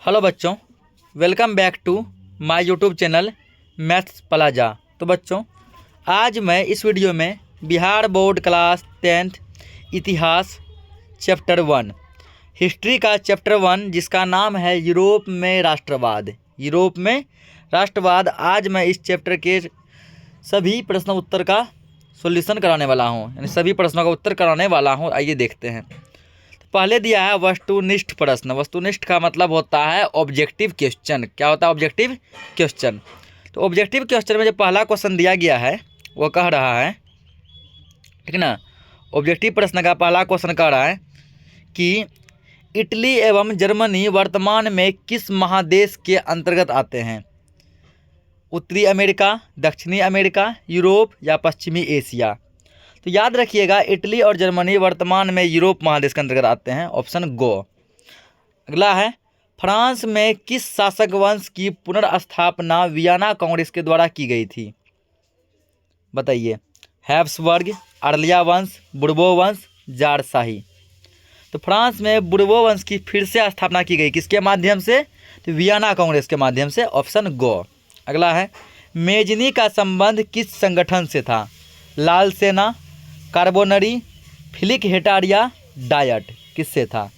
Hello बच्चों, welcome back to my YouTube channel maths plaza. तो बच्चों, आज मैं इस वीडियो में बिहार बोर्ड क्लास 10th इतिहास चैप्टर 1 हिस्ट्री का चैप्टर 1 जिसका नाम है यूरोप में राष्ट्रवाद। यूरोप में राष्ट्रवाद। आज मैं इस चैप्टर के सभी प्रश्न उत्तर का सॉल्यूशन कराने वाला हूँ, यानी सभी प्रश्नों का उत्तर कराने वाला हूँ। आइए देखते हैं। पहले दिया है वस्तुनिष्ठ प्रश्न। वस्तुनिष्ठ का मतलब होता है ऑब्जेक्टिव क्वेश्चन। क्या होता है ऑब्जेक्टिव क्वेश्चन? तो ऑब्जेक्टिव क्वेश्चन में जो पहला क्वेश्चन दिया गया है वो कह रहा है, ठीक ना, ऑब्जेक्टिव प्रश्न का पहला क्वेश्चन कह रहा है कि इटली एवं जर्मनी वर्तमान में किस महादेश के अंतर्गत आते हैं? उत्तरी अमेरिका, दक्षिणी अमेरिका, यूरोप या पश्चिमी एशिया? तो याद रखिएगा, इटली और जर्मनी वर्तमान में यूरोप महादेश के अंतर्गत आते हैं। Option go. अगला है, फ्रांस में किस शासक वंश की पुनर्स्थापना वियना कांग्रेस के द्वारा की गई थी? बताइए। हैब्सबर्ग, अर्लिया वंश, बुर्बो वंश, जारशाही? तो फ्रांस में बुर्बो वंश की फिर से स्थापना की गई, किसके माध्यम से? तो वियना कांग्रेस के माध्यम से। Option go. अगला है, मेजनी का संबंध किस संगठन से था? लाल सेना, कार्बोनरी, फिलिक हेटारिया, डायट? किससे था?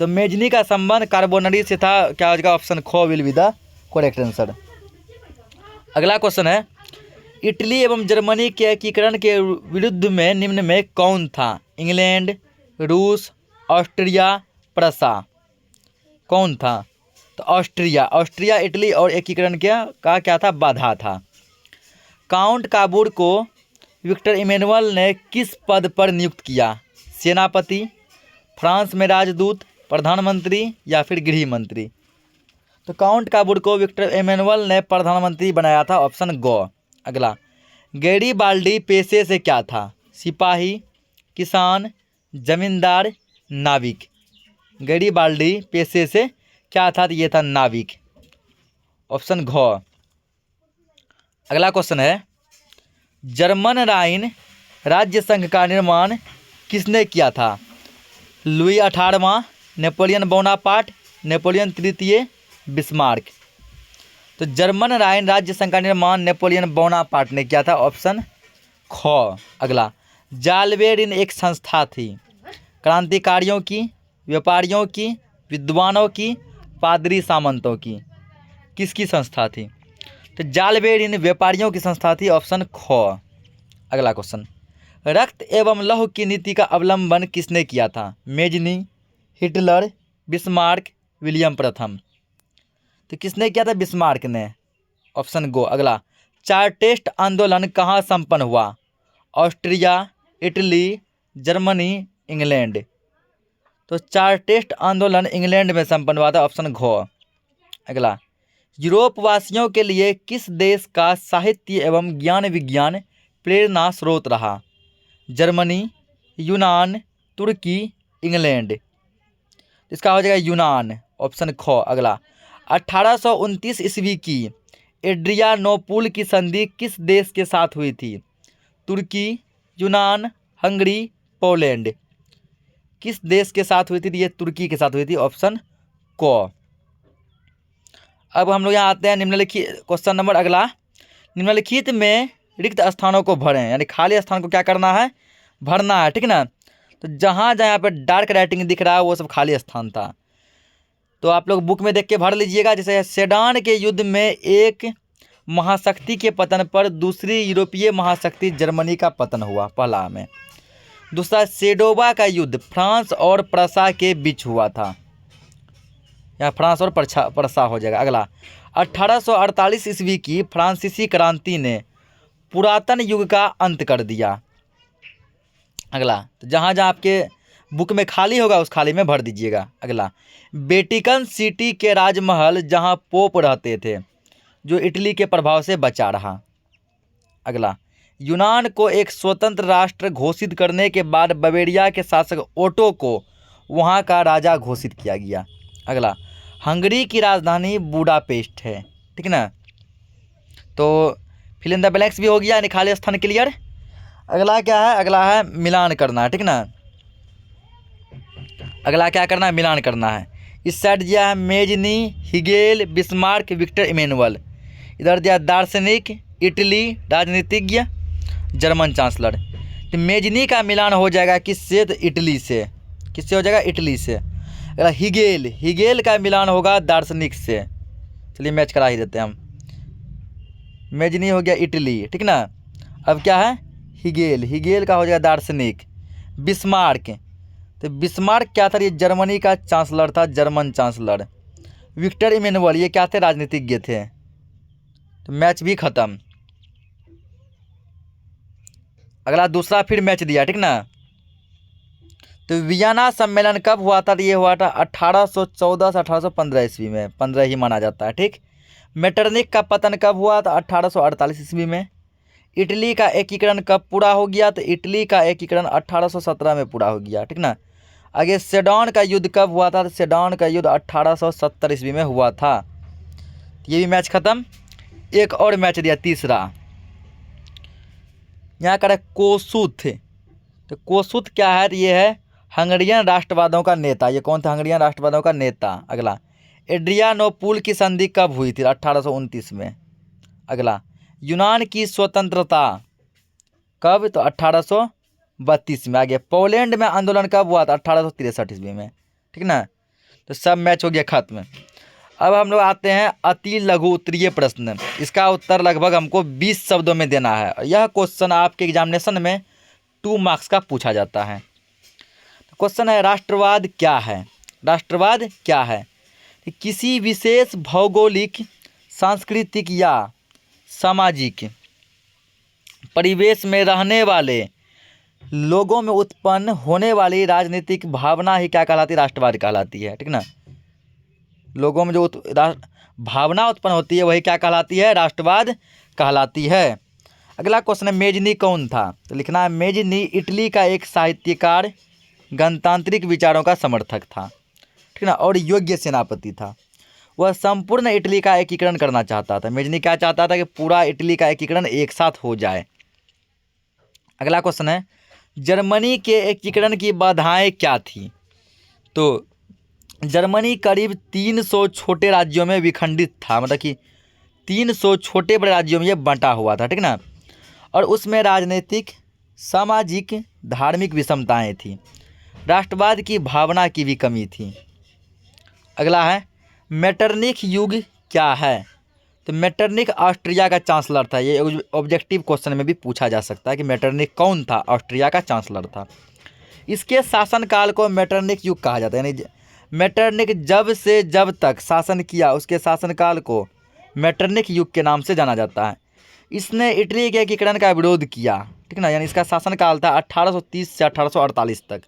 तो मेजनी का संबंध कार्बोनरी से था। क्या हो जाएगा? ऑप्शन खो will be the correct answer. अगला क्वेश्चन है, इटली एवं जर्मनी के एकीकरण के विरुद्ध में निम्न में कौन था? इंग्लैंड, रूस, ऑस्ट्रिया, प्रसा? कौन था? तो ऑस्ट्रिया। ऑस्ट्रिया इटली और एकीकरण का क्या था? बाधा था। काउंट काबूर को विक्टर इमैनुअल ने किस पद पर नियुक्त किया? सेनापति, फ्रांस में राजदूत, प्रधानमंत्री या फिर गृह मंत्री? तो काउंट काबूर को विक्टर इमैनुअल ने प्रधानमंत्री बनाया था। Option go. अगला, गैरीबाल्डी पेशे से क्या था? सिपाही, किसान, जमींदार, नाविक? गैरीबाल्डी पेशे से क्या था? तो ये था नाविक। ऑप्शन घ। अगला क्वेश्चन है, जर्मन राइन राज्य संघ का निर्माण किसने किया था? लुई 18वां, नेपोलियन बोनापार्ट, नेपोलियन तृतीय, बिस्मार्क? तो जर्मन राइन राज्य संघ का निर्माण नेपोलियन बोनापार्ट ने किया था। ऑप्शन ख। अगला, जालबेरिन एक संस्था थी, क्रांतिकारियों की, व्यापारियों की, विद्वानों की, पादरी सामंतों की? किसकी संस्था थी? तो जालबेरिन व्यापारियों की संस्था थी। ऑप्शन ख। अगला क्वेश्चन, रक्त एवं लौह की नीति का अवलंबन किसने किया था? मेजनी, हिटलर, बिस्मार्क, विलियम प्रथम? तो किसने किया था? बिस्मार्क ने। Option go. अगला, चार्टेस्ट आंदोलन कहाँ संपन्न हुआ? Austria, Italy, Germany, England? तो चार्टेस्ट आंदोलन इंग्लैंड में संपन्न हुआ था। ऑप्शन घ। अगला, यूरोप वासियों के लिए किस देश का साहित्य एवं ज्ञान विज्ञान प्रेरणा स्रोत रहा? जर्मनी, यूनान, तुर्की, इंग्लैंड? इसका हो जाएगा यूनान। ऑप्शन ख। अगला, 1829 ईस्वी की एड्रियानोपुल की संधि किस देश के साथ हुई थी? तुर्की, यूनान, हंगरी, पोलैंड? किस देश के साथ हुई थी? ये तुर्की के साथ हुई थी। ऑप्शन क। अब हम लोग यहाँ आते हैं निम्नलिखित क्वेश्चन नंबर। अगला, निम्नलिखित में रिक्त स्थानों को भरें, यानी खाली स्थान को क्या करना है? भरना है, ठीक ना। तो जहाँ जहाँ पे डार्क राइटिंग दिख रहा है वो सब खाली स्थान था। तो आप लोग बुक में देख के भर लीजिएगा। जैसे सेडान के युद्ध में एक महाशक्ति के पतन पर दूसरी यूरोपीय महाशक्ति जर्मनी का पतन हुआ, पहला में। दूसरा, सेडोवा का युद्ध फ्रांस और प्रसा के बीच हुआ था। यहाँ फ्रांस और प्रसा हो जाएगा। अगला, 1848 ईस्वी की फ्रांसीसी क्रांति ने पुरातन युग का अंत कर दिया। अगला, तो जहाँ जहाँ आपके बुक में खाली होगा उस खाली में भर दीजिएगा। अगला, वेटिकन सिटी के राजमहल जहाँ पोप रहते थे, जो इटली के प्रभाव से बचा रहा। अगला, यूनान को एक स्वतंत्र राष्ट्र घोषित करने के बाद बवेरिया के शासक ओटो को वहाँ का राजा घोषित किया गया। अगला, हंगरी की राजधानी बुडापेस्ट है, ठीक ना। तो फिल इन द ब्लैंक्स भी हो गया, यानी खाली स्थान क्लियर। अगला क्या है? अगला है मिलान करना है, ठीक ना। अगला क्या करना है? मिलान करना है। इस साइड दिया है Mazzini, Hegel, Bismarck, Victor Emmanuel. इधर दिया दार्शनिक, इटली, राजनीतिज्ञ, जर्मन चांसलर। तो मेजनी का मिलान हो जाएगा किससे? तो इटली से। किससे हो जाएगा? इटली से। अगर हिगेल, हिगेल का मिलान होगा दार्शनिक से। चलिए मैच करा ही देते हैं हम। मेजनी हो गया इटली, ठीक ना। अब क्या है? हिगेल, हिगेल का हो जाएगा दार्शनिक। बिस्मार्क, तो बिस्मार्क क्या था? ये जर्मनी का चांसलर था, जर्मन चांसलर। विक्टर इमैनुअल ये क्या थे? राजनीतिज्ञ थे। तो मैच भी खत्म। अगला दूसरा फिर मैच दिया, ठीक ना। तो वियना सम्मेलन कब हुआ था? तो ये हुआ था 1814 से 1815 ईस्वी में, 15 ही माना जाता है, ठीक। मेटरनिक का पतन कब हुआ? तो 1848 ईस्वी में। इटली का एकीकरण कब पूरा हो गया? तो इटली का एकीकरण 1817 में पूरा हो गया, ठीक ना। आगे सेडॉन का युद्ध कब हुआ था? तो सेडॉन का युद्ध 1870 ईस्वी में हुआ था। ये भी मैच खत्म। एक और मैच दिया तीसरा, यहाँ का कोसुथ। तो कोसुथ क्या है? तो ये है हंगरियन राष्ट्रवादों का नेता। ये कौन था? हंगरियन राष्ट्रवादों का नेता। अगला एड्रियानोपुल की संधि कब हुई थी? 1829 में। अगला यूनान की स्वतंत्रता कब? तो 1832 में। आगे पोलैंड में आंदोलन कब हुआ था? 1863 ईस्वी में, ठीक ना। तो सब मैच हो गया खत्म। अब हम लोग आते हैं अति लघु उत्तरीय प्रश्न। इसका उत्तर लगभग हमको 20 शब्दों में देना है। यह क्वेश्चन आपके एग्जामिनेशन में 2 मार्क्स का पूछा जाता है। क्वेश्चन है राष्ट्रवाद क्या है? राष्ट्रवाद क्या है? किसी विशेष भौगोलिक, सांस्कृतिक या सामाजिक परिवेश में रहने वाले लोगों में उत्पन्न होने वाली राजनीतिक भावना ही क्या कहलाती है? राष्ट्रवाद कहलाती है, ठीक ना। लोगों में जो भावना उत्पन्न होती है वही क्या कहलाती है? राष्ट्रवाद कहलाती है। अगला क्वेश्चन है मेजनी कौन था? तो लिखना है मेजनी इटली का एक साहित्यकार, गणतांत्रिक विचारों का समर्थक था, ठीक ना, और योग्य सेनापति था। वह संपूर्ण इटली का एकीकरण करना चाहता था। मेजनी क्या चाहता था? कि पूरा इटली का एकीकरण एक साथ हो जाए। अगला क्वेश्चन है जर्मनी के एकीकरण की बाधाएं क्या थी? तो जर्मनी करीब 300 छोटे राज्यों में विखंडित था, मतलब कि 300 छोटे बड़े राज्यों में ये बंटा हुआ था, ठीक ना। और उसमें राजनीतिक, सामाजिक, धार्मिक विषमताएं थी। राष्ट्रवाद की भावना की भी कमी थी। अगला है मेटरनिख युग क्या है? तो मेटरनिख ऑस्ट्रिया का चांसलर था। ये ऑब्जेक्टिव क्वेश्चन में भी पूछा जा सकता है कि मेटरनिख कौन था? ऑस्ट्रिया का चांसलर था। इसके शासनकाल को मेटरनिख युग कहा जाता है, यानी मेटरनिख जब से जब तक शासन किया उसके शासनकाल को मेटरनिख युग के नाम से जाना जाता है। इसने इटली के एकीकरण का विरोध किया, ठीक ना, यानी इसका शासनकाल था 1830 से 1848 तक।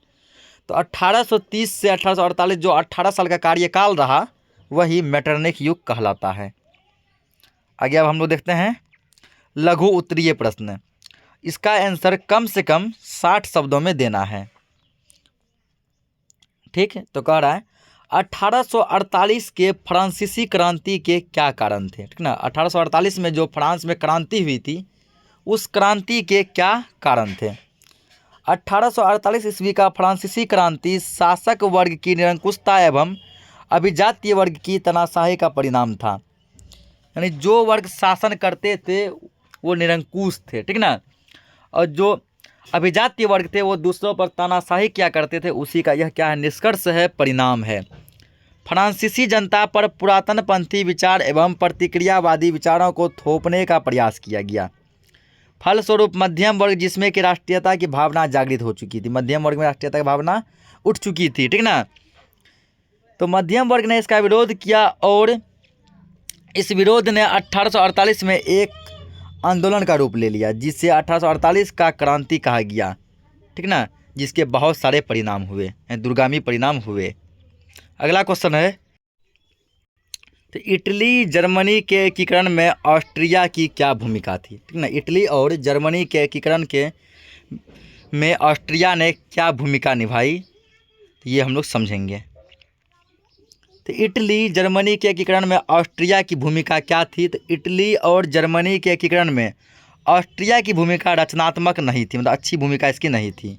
तो 1830 से 1848 जो 18 साल का कार्यकाल रहा वही मेटरनिख युग कहलाता है। आगे अब हम लोग देखते हैं लघु उत्तरीय प्रश्न। इसका आंसर कम से कम 60 शब्दों में देना है, ठीक है। तो कह रहा है 1848 के फ्रांसीसी क्रांति के क्या कारण थे, ठीक ना। 1848 में जो फ्रांस में क्रांति हुई थी उस क्रांति के क्या कारण थे? 1848 ईस्वी का फ्रांसीसी क्रांति शासक वर्ग की निरंकुशता एवं अभिजातीय वर्ग की तनाशाही का परिणाम था। यानी जो वर्ग शासन करते थे वो निरंकुश थे, ठीक ना, और जो अभिजातीय वर्ग थे वो दूसरों पर तानाशाही क्या करते थे, उसी का यह क्या है? निष्कर्ष है, परिणाम है। फ्रांसीसी जनता पर पुरातनपंथी विचार एवं प्रतिक्रियावादी विचारों को थोपने का प्रयास किया गया। फलस्वरूप मध्यम वर्ग जिसमें कि राष्ट्रीयता की भावना जागृत हो चुकी थी, मध्यम वर्ग में राष्ट्रीयता की भावना उठ चुकी थी, ठीक ना। तो मध्यम वर्ग ने इसका विरोध किया और इस विरोध ने 1848 में एक आंदोलन का रूप ले लिया जिसे 1848 का क्रांति कहा गया, ठीक ना, जिसके बहुत सारे परिणाम हुए, दूरगामी परिणाम हुए। अगला क्वेश्चन है तो इटली जर्मनी के एकीकरण में ऑस्ट्रिया की क्या भूमिका थी, ठीक ना। इटली और जर्मनी के एकीकरण के में ऑस्ट्रिया ने क्या भूमिका निभाई ये हम लोग समझेंगे। तो इटली जर्मनी के एकीकरण में ऑस्ट्रिया की भूमिका क्या थी? तो इटली और जर्मनी के एकीकरण में ऑस्ट्रिया की भूमिका रचनात्मक नहीं थी, मतलब अच्छी भूमिका इसकी नहीं थी।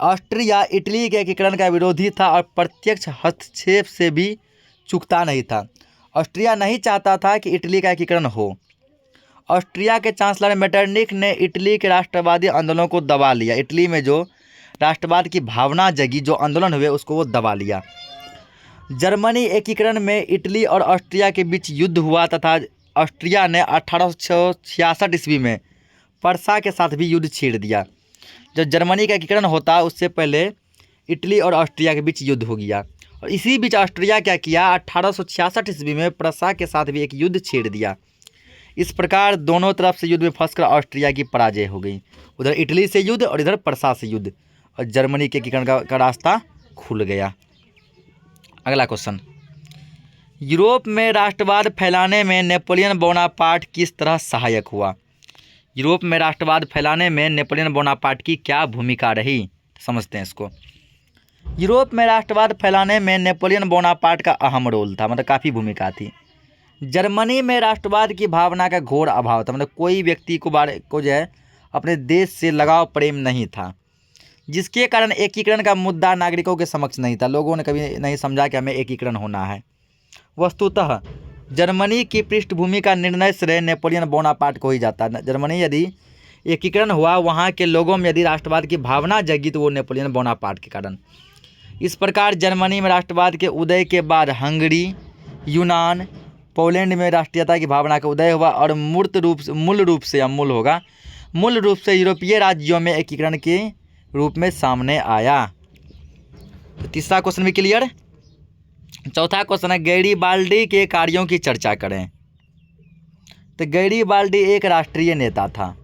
ऑस्ट्रिया इटली के एकीकरण का विरोधी था और प्रत्यक्ष हस्तक्षेप से भी चूकता नहीं था। ऑस्ट्रिया नहीं चाहता था कि इटली का एकीकरण हो। ऑस्ट्रिया के चांसलर मेटरनिक ने इटली के राष्ट्रवादी आंदोलनों को दबा लिया। इटली में जो राष्ट्रवाद की भावना जगी, जो आंदोलन हुए, उसको वो दबा लिया। जर्मनी एकीकरण में इटली और ऑस्ट्रिया के बीच युद्ध हुआ तथा ऑस्ट्रिया ने 1866 ईस्वी में पर्सा के साथ भी युद्ध छेड़ दिया। जब जर्मनी का एकीकरण होता उससे पहले इटली और ऑस्ट्रिया के बीच युद्ध हो गया और इसी बीच ऑस्ट्रिया क्या किया, 1866 ईस्वी में पर्सा के साथ भी एक युद्ध छेड़ दिया। इस प्रकार दोनों तरफ से युद्ध में फंसकर ऑस्ट्रिया की पराजय हो गई। उधर इटली से युद्ध और इधर पर्सा से युद्ध, और जर्मनी के एकीकरण का रास्ता खुल गया। अगला क्वेश्चन, यूरोप में राष्ट्रवाद फैलाने में नेपोलियन बोनापार्ट किस तरह सहायक हुआ? यूरोप में राष्ट्रवाद फैलाने में नेपोलियन बोनापार्ट की क्या भूमिका रही, समझते हैं इसको। यूरोप में राष्ट्रवाद फैलाने में नेपोलियन बोनापार्ट का अहम रोल था, मतलब काफ़ी भूमिका थी। जर्मनी में राष्ट्रवाद की भावना का घोर अभाव था, मतलब कोई व्यक्ति को जो है अपने देश से लगाव प्रेम नहीं था, जिसके कारण एकीकरण का मुद्दा नागरिकों के समक्ष नहीं था। लोगों ने कभी नहीं समझा कि हमें एकीकरण होना है। वस्तुतः जर्मनी की पृष्ठभूमि का निर्णय श्रेय नेपोलियन बोनापार्ट को ही जाता है। जर्मनी यदि एकीकरण हुआ, वहाँ के लोगों में यदि राष्ट्रवाद की भावना जगी, तो वो नेपोलियन बोनापार्ट के कारण। इस प्रकार जर्मनी में राष्ट्रवाद के उदय के बाद हंगरी, यूनान, पोलैंड में राष्ट्रीयता की भावना का उदय हुआ और मूल रूप से यूरोपीय राज्यों में एकीकरण के रूप में सामने आया। तो तीसरा क्वेश्चन भी क्लियर। चौथा क्वेश्चन है, गैरीबाल्डी के कार्यों की चर्चा करें। तो गैरीबाल्डी एक राष्ट्रीय नेता था।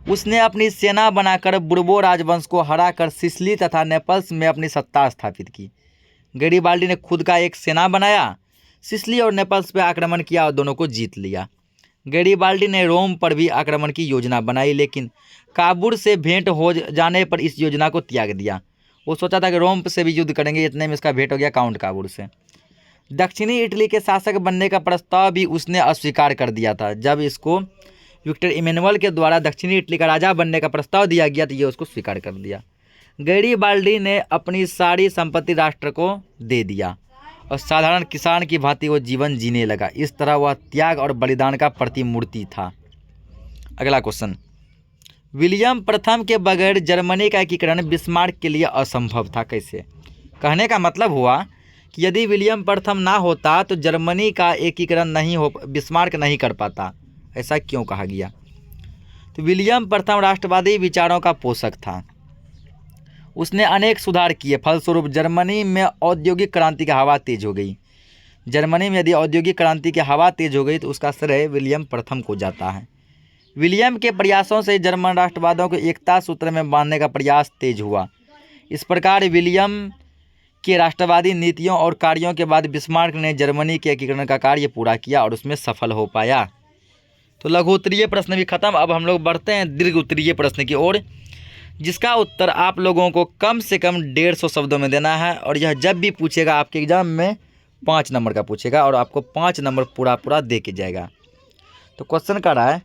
उसने अपनी सेना बनाकर बुर्बो राजवंश को हराकर सिसिली तथा नेपल्स में अपनी सत्ता स्थापित की। गैरीबाल्डी ने खुद का एक सेना बनाया, सिसिली और नेपल्स पर आक्रमण किया और दोनों को जीत लिया। गैरीबाल्डी ने रोम पर भी आक्रमण की योजना बनाई, लेकिन काबुल से भेंट हो जाने पर इस योजना को त्याग दिया। वो सोचा था कि रोम से भी युद्ध करेंगे, इतने में इसका भेंट हो गया काउंट काबुल से। दक्षिणी इटली के शासक बनने का प्रस्ताव भी उसने अस्वीकार कर दिया था। जब इसको विक्टर इमैनुअल के द्वारा दक्षिणी इटली का राजा बनने का प्रस्ताव दिया गया तो ये उसको स्वीकार कर दिया। गैरीबाल्डी ने अपनी सारी संपत्ति राष्ट्र को दे दिया और साधारण किसान की भांति वो जीवन जीने लगा। इस तरह वह त्याग और बलिदान का प्रतिमूर्ति था। अगला क्वेश्चन, विलियम प्रथम के बगैर जर्मनी का एकीकरण बिस्मार्क के लिए असंभव था। कैसे? कहने का मतलब हुआ कि यदि विलियम प्रथम ना होता तो जर्मनी का एकीकरण बिस्मार्क नहीं कर पाता। ऐसा क्यों कहा गया? तो विलियम प्रथम राष्ट्रवादी विचारों का पोषक था। उसने अनेक सुधार किए, फलस्वरूप जर्मनी में औद्योगिक क्रांति की हवा तेज हो गई। जर्मनी में यदि औद्योगिक क्रांति की हवा तेज हो गई तो उसका श्रेय विलियम प्रथम को जाता है। विलियम के प्रयासों से जर्मन राष्ट्रवादियों को एकता सूत्र में बांधने का प्रयास तेज हुआ। इस प्रकार विलियम के राष्ट्रवादी नीतियों और कार्यों के बाद बिस्मार्क ने जर्मनी के एकीकरण का कार्य पूरा किया और उसमें सफल हो पाया। तो लघु उत्तरीय प्रश्न भी खत्म। अब हम लोग बढ़ते हैं दीर्घ उत्तरीय प्रश्न की ओर, जिसका उत्तर आप लोगों को कम से कम 150 शब्दों में देना है। और यह जब भी पूछेगा आपके एग्जाम में 5 नंबर का पूछेगा और आपको 5 नंबर पूरा दे के जाएगा। तो क्वेश्चन कर रहा है,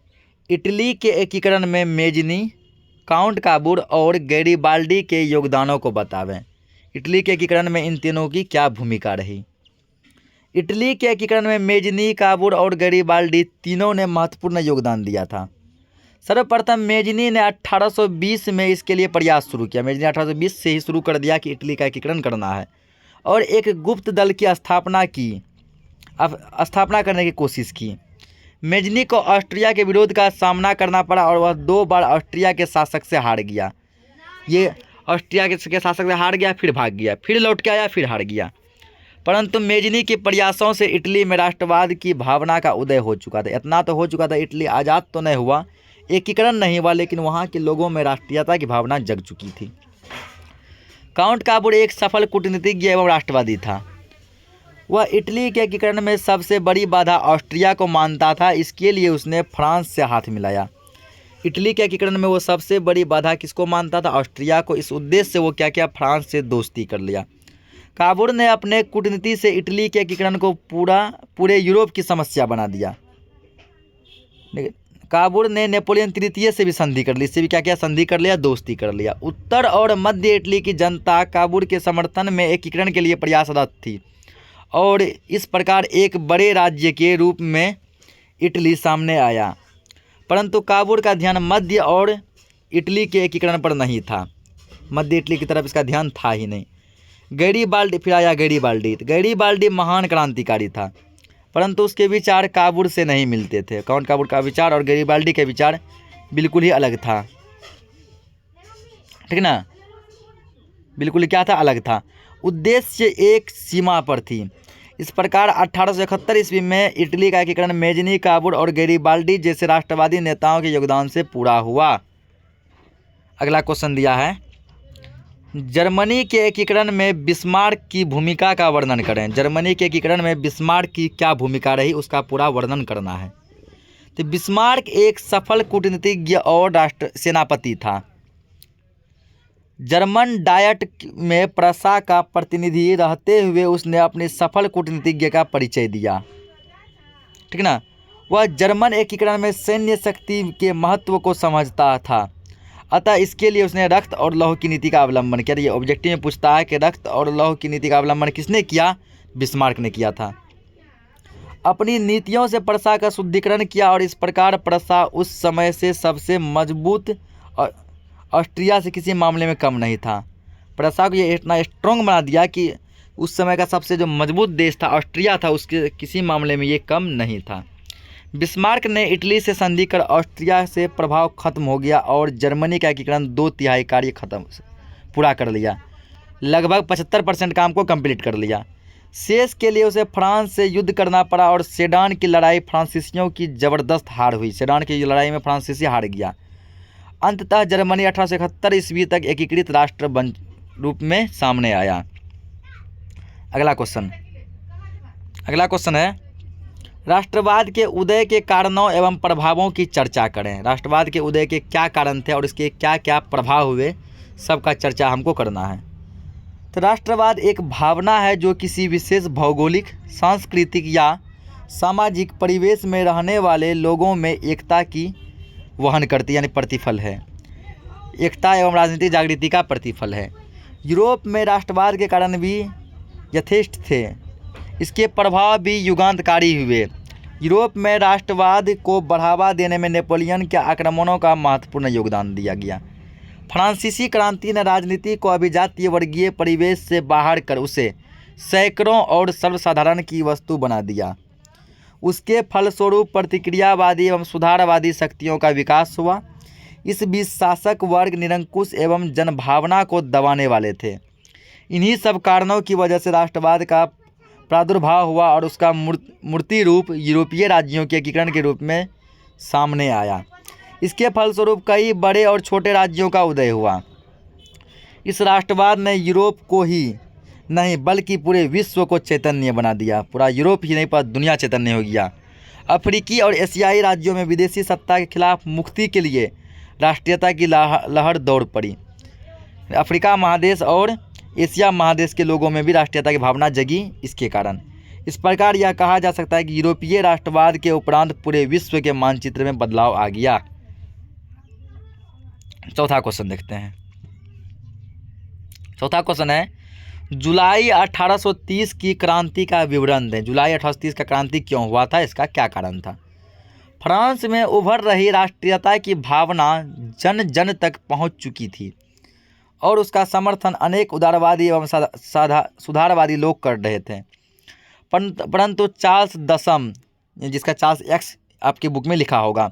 इटली के एकीकरण में मेजनी, काउंट काबूल और गैरीबाल्डी के योगदानों को बतावें। इटली के एकीकरण में इन तीनों की क्या भूमिका रही? इटली के एकीकरण में मेजनी, काबूल और गैरीबाल्डी तीनों ने महत्वपूर्ण योगदान दिया था। सर्वप्रथम मेजनी ने 1820 में इसके लिए प्रयास शुरू किया। मेजनी 1820 से ही शुरू कर दिया कि इटली का एकीकरण करना है और एक गुप्त दल की स्थापना करने की कोशिश की। मेजनी को ऑस्ट्रिया के विरोध का सामना करना पड़ा और वह 2 बार ऑस्ट्रिया के शासक से हार गया। ये ऑस्ट्रिया के शासक से हार गया, फिर भाग गया, फिर लौट के आया, फिर हार गया। परंतु मेजनी के प्रयासों से इटली में राष्ट्रवाद की भावना का उदय हो चुका था। इतना तो हो चुका था, इटली आज़ाद तो नहीं हुआ, एकीकरण नहीं हुआ, लेकिन वहाँ के लोगों में राष्ट्रीयता की भावना जग चुकी थी। काउंट काबूल एक सफल कूटनीतिज्ञ एवं राष्ट्रवादी था। वह इटली के एकीकरण में सबसे बड़ी बाधा ऑस्ट्रिया को मानता था। इसके लिए उसने फ्रांस से हाथ मिलाया। इटली के एकीकरण में वो सबसे बड़ी बाधा किसको मानता था? ऑस्ट्रिया को। इस उद्देश्य से वो क्या किया? फ्रांस से दोस्ती कर लिया। काबूल ने अपने कूटनीति से इटली के एकीकरण को पूरे यूरोप की समस्या बना दिया। काबुल ने नेपोलियन तृतीय से भी संधि कर ली, इससे भी क्या किया, संधि कर लिया, दोस्ती कर लिया। उत्तर और मध्य इटली की जनता काबुल के समर्थन में एकीकरण के लिए प्रयासरत थी और इस प्रकार एक बड़े राज्य के रूप में इटली सामने आया। परंतु काबुल का ध्यान मध्य और इटली के एकीकरण पर नहीं था, मध्य इटली की तरफ इसका ध्यान था ही नहीं। गैरीबाल्डी, फिर आया गैरीबाल्डी। गैरीबाल्डी महान क्रांतिकारी था, परंतु उसके विचार काबुल से नहीं मिलते थे। कौन? काबुल का विचार और गैरीबाल्डी के विचार बिल्कुल ही अलग था, ठीक ना, बिल्कुल क्या था, अलग था। उद्देश्य एक सीमा पर थी। इस प्रकार 1871 ईस्वी में इटली का एकीकरण मेजनी, काबुल और गैरीबाल्डी जैसे राष्ट्रवादी नेताओं के योगदान से पूरा हुआ। अगला क्वेश्चन दिया है, जर्मनी के एकीकरण में बिस्मार्क की भूमिका का वर्णन करें। जर्मनी के एकीकरण में बिस्मार्क की क्या भूमिका रही, उसका पूरा वर्णन करना है। तो बिस्मार्क एक सफल कूटनीतिज्ञ और राष्ट्र सेनापति था। जर्मन डायट में प्रशा का प्रतिनिधि रहते हुए उसने अपनी सफल कूटनीतिज्ञ का परिचय दिया, ठीक ना। वह जर्मन एकीकरण में सैन्य शक्ति के महत्व को समझता था, अतः इसके लिए उसने रक्त और लौह की नीति का अवलंबन किया। ये ऑब्जेक्टिव में पूछता है कि रक्त और लौह की नीति का अवलंबन किसने किया? बिस्मार्क ने किया था। अपनी नीतियों से प्रशा का शुद्धिकरण किया और इस प्रकार प्रशा उस समय से सबसे मजबूत ऑस्ट्रिया से किसी मामले में कम नहीं था। प्रशा को ये इतना स्ट्रॉन्ग बना दिया कि उस समय का सबसे जो मजबूत देश था ऑस्ट्रिया था, उसके किसी मामले में ये कम नहीं था। बिस्मार्क ने इटली से संधि कर ऑस्ट्रिया से प्रभाव खत्म हो गया और जर्मनी का एकीकरण 2/3 कार्य खत्म पूरा कर लिया, लगभग 75% काम को कंप्लीट कर लिया। शेष के लिए उसे फ्रांस से युद्ध करना पड़ा और सेडान की लड़ाई फ्रांसीसियों की ज़बरदस्त हार हुई। सेडान की लड़ाई में फ्रांसीसी हार गया। अंततः जर्मनी 1871 ईस्वी तक एकीकृत राष्ट्र बन रूप में सामने आया। अगला क्वेश्चन है, राष्ट्रवाद के उदय के कारणों एवं प्रभावों की चर्चा करें। राष्ट्रवाद के उदय के क्या कारण थे और इसके क्या क्या प्रभाव हुए, सबका चर्चा हमको करना है। तो राष्ट्रवाद एक भावना है जो किसी विशेष भौगोलिक, सांस्कृतिक या सामाजिक परिवेश में रहने वाले लोगों में एकता की वहन करती, यानी प्रतिफल है। एकता एवं राजनीतिक जागृति का प्रतिफल है। यूरोप में राष्ट्रवाद के कारण भी यथेष्ट थे, इसके प्रभाव भी युगांतकारी हुए। यूरोप में राष्ट्रवाद को बढ़ावा देने में नेपोलियन के आक्रमणों का महत्वपूर्ण योगदान दिया गया। फ्रांसीसी क्रांति ने राजनीति को अभिजातीय वर्गीय परिवेश से बाहर कर उसे सैकड़ों और सर्वसाधारण की वस्तु बना दिया। उसके फलस्वरूप प्रतिक्रियावादी एवं सुधारवादी शक्तियों का विकास हुआ। इस बीच शासक वर्ग निरंकुश एवं जनभावना को दबाने वाले थे। इन्हीं सब कारणों की वजह से राष्ट्रवाद का प्रादुर्भाव हुआ और उसका मूर्ति रूप यूरोपीय राज्यों के एकीकरण के रूप में सामने आया। इसके फलस्वरूप कई बड़े और छोटे राज्यों का उदय हुआ। इस राष्ट्रवाद ने यूरोप को ही नहीं बल्कि पूरे विश्व को चैतन्य बना दिया। पूरा यूरोप ही नहीं पर दुनिया चैतन्य हो गया। अफ्रीकी और एशियाई राज्यों में विदेशी सत्ता के खिलाफ मुक्ति के लिए राष्ट्रीयता की लहर दौड़ पड़ी। अफ्रीका महादेश और एशिया महादेश के लोगों में भी राष्ट्रीयता की भावना जगी इसके कारण। इस प्रकार यह कहा जा सकता है कि यूरोपीय राष्ट्रवाद के उपरांत पूरे विश्व के मानचित्र में बदलाव आ गया। चौथा क्वेश्चन देखते हैं। चौथा क्वेश्चन है, जुलाई 1830 की क्रांति का विवरण दें। जुलाई 1830 का क्रांति क्यों हुआ था, इसका क्या कारण था? फ्रांस में उभर रही राष्ट्रीयता की भावना जन जन तक पहुंच चुकी थी और उसका समर्थन अनेक उदारवादी एवं सुधारवादी लोग कर रहे थे। परंतु चार्ल्स दशम, जिसका चार्ल्स एक्स आपकी बुक में लिखा होगा,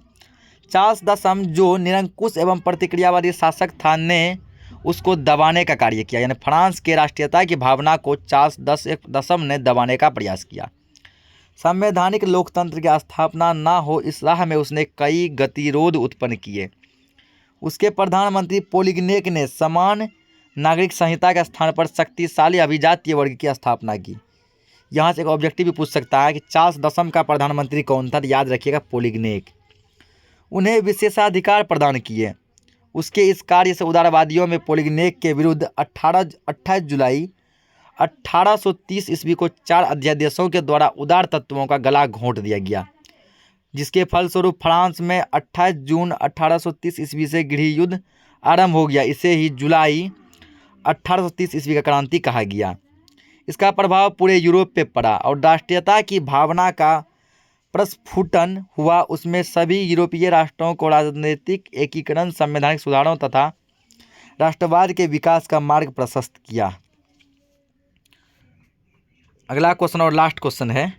चार्ल्स दशम जो निरंकुश एवं प्रतिक्रियावादी शासक था ने उसको दबाने का कार्य किया। यानी फ्रांस के राष्ट्रीयता की भावना को चार्ल्स दशम ने दबाने का प्रयास किया। संवैधानिक लोकतंत्र की स्थापना ना हो इस राह में उसने कई गतिरोध उत्पन्न किए। उसके प्रधानमंत्री पोलिग्नेक ने समान नागरिक संहिता के स्थान पर शक्तिशाली अभिजातीय वर्ग की स्थापना की। यहाँ से एक ऑब्जेक्टिव भी पूछ सकता है कि चार्ल्स दशम का प्रधानमंत्री कौन था, तो याद रखिएगा पोलिग्नेक। उन्हें विशेषाधिकार प्रदान किए। उसके इस कार्य से उदारवादियों में पोलिग्नेक के विरुद्ध 28 जुलाई 1830 ईस्वी को 4 अध्यादेशों के द्वारा उदार तत्वों का गला घोंट दिया गया। जिसके फलस्वरूप फ्रांस में 28 जून 1830 ईस्वी से गृह युद्ध आरंभ हो गया। इसे ही जुलाई 1830 ईस्वी का क्रांति कहा गया। इसका प्रभाव पूरे यूरोप पे पड़ा और राष्ट्रीयता की भावना का प्रस्फुटन हुआ। उसमें सभी यूरोपीय राष्ट्रों को राजनीतिक एकीकरण, संवैधानिक सुधारों तथा राष्ट्रवाद के विकास का मार्ग प्रशस्त किया। अगला क्वेश्चन और लास्ट क्वेश्चन है,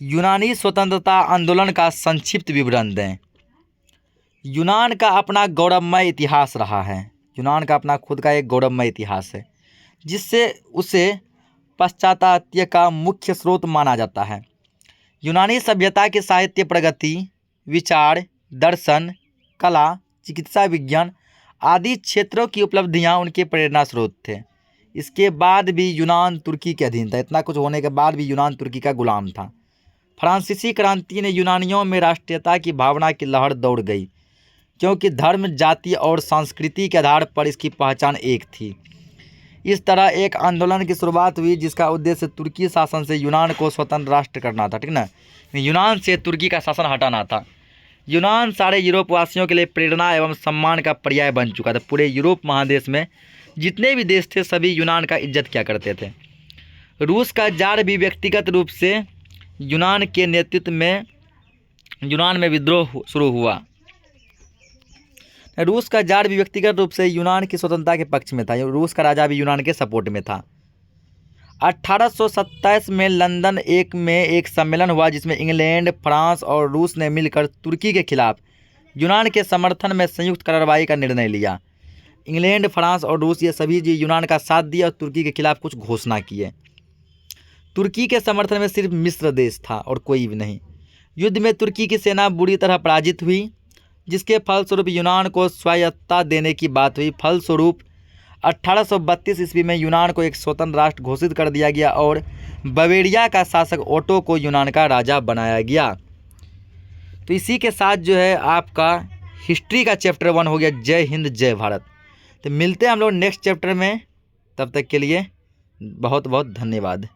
यूनानी स्वतंत्रता आंदोलन का संक्षिप्त विवरण दें। यूनान का अपना गौरवमय इतिहास रहा है। यूनान का अपना खुद का एक गौरवमय इतिहास है, जिससे उसे पाश्चात्य का मुख्य स्रोत माना जाता है। यूनानी सभ्यता के साहित्य, प्रगति, विचार, दर्शन, कला, चिकित्सा विज्ञान आदि क्षेत्रों की उपलब्धियां उनके प्रेरणा स्रोत थे। इसके बाद भी यूनान तुर्की के अधीन था। इतना कुछ होने के बाद भी यूनान तुर्की का गुलाम था। फ्रांसीसी क्रांति ने यूनानियों में राष्ट्रीयता की भावना की लहर दौड़ गई, क्योंकि धर्म, जाति और संस्कृति के आधार पर इसकी पहचान एक थी। इस तरह एक आंदोलन की शुरुआत हुई जिसका उद्देश्य तुर्की शासन से यूनान को स्वतंत्र राष्ट्र करना था, ठीक ना। यूनान से तुर्की का शासन हटाना था। यूनान सारे यूरोप वासियों के लिए प्रेरणा एवं सम्मान का पर्याय बन चुका था। पूरे यूरोप महादेश में जितने भी देश थे सभी यूनान का इज्जत किया करते थे। रूस का जार भी व्यक्तिगत रूप से यूनान के नेतृत्व में यूनान में विद्रोह शुरू हुआ। रूस का जार भी व्यक्तिगत रूप से यूनान की स्वतंत्रता के पक्ष में था। रूस का राजा भी यूनान के सपोर्ट में था। 1827 में लंदन में एक सम्मेलन हुआ जिसमें इंग्लैंड, फ्रांस और रूस ने मिलकर तुर्की के खिलाफ यूनान के समर्थन में संयुक्त कार्रवाई का निर्णय लिया। इंग्लैंड, फ्रांस और रूस ये सभी जी यूनान का साथ दिया और तुर्की के खिलाफ कुछ घोषणा किए। तुर्की के समर्थन में सिर्फ मिस्र देश था और कोई भी नहीं। युद्ध में तुर्की की सेना बुरी तरह पराजित हुई, जिसके फलस्वरूप यूनान को स्वायत्तता देने की बात हुई। फलस्वरूप 1832 ईस्वी में यूनान को एक स्वतंत्र राष्ट्र घोषित कर दिया गया और बवेरिया का शासक ओटो को यूनान का राजा बनाया गया। तो इसी के साथ जो है आपका हिस्ट्री का चैप्टर 1 हो गया। जय हिंद, जय भारत। तो मिलते हैं हम लोग नेक्स्ट चैप्टर में। तब तक के लिए बहुत बहुत धन्यवाद।